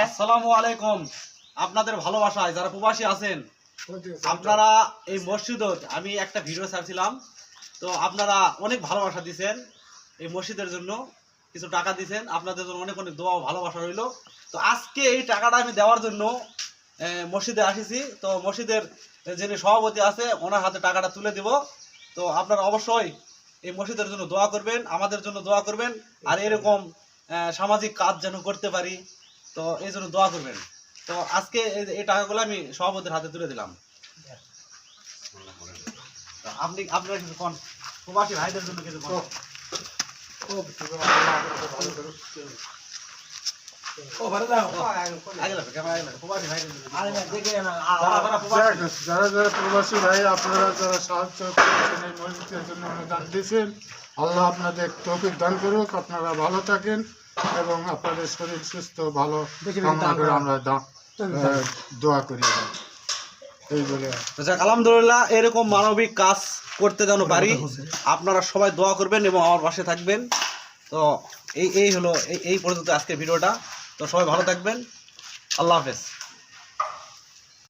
আসসালামু আলাইকুম। আপনাদের ভালোবাসায় যারা প্রবাসী আছেন, আপনারা এই মসজিদত আমি একটা ভিডিও ছাড়ছিলাম, তো আপনারা অনেক ভালোবাসা দিয়েছেন এই মসজিদের জন্য, কিছু টাকা দিয়েছেন, আপনাদের জন্য অনেক অনেক দোয়া ও ভালোবাসা রইল। তো আজকে এই টাকাটা আমি দেওয়ার জন্য মসজিদে আসিছি। তো মসজিদের যিনি সভাপতি আছে ওনার হাতে টাকাটা তুলে দিব। তো আপনারা অবশ্যই এই মসজিদের জন্য দোয়া করবেন, আমাদের জন্য দোয়া করবেন, আর এরকম সামাজিক কাজ যেন করতে পারি, তো এই জন্য দোয়া করবেন। তো আজকে এই টাকাগুলো আমি সভাপতির হাতে তুলে দিলাম। আপনারা কিছু কোন প্রবাসী ভাইদের জন্য কিছু কোন। যারা যারা প্রবাসী ভাই আপনারা যারা সাহায্য করেছেন এই মসজিদের জন্য অনুদান দিয়েছেন, আল্লাহ আপনাদের তৌফিক দান করুক, আপনারা ভালো থাকেন এবং আপনাদের শরীর সুস্থ ভালো কামনা করে আমরা দোয়া করি এই বলে। আলহামদুলিল্লাহ, এরকম মানবিক কাজ করতে যেন পারি। আপনারা সবাই দোয়া করবেন এবং আমার পাশে থাকবেন। তো এই হলো এই পর্যন্ত আজকের ভিডিওটা। তো সবাই ভালো থাকবেন। আল্লাহ হাফেজ।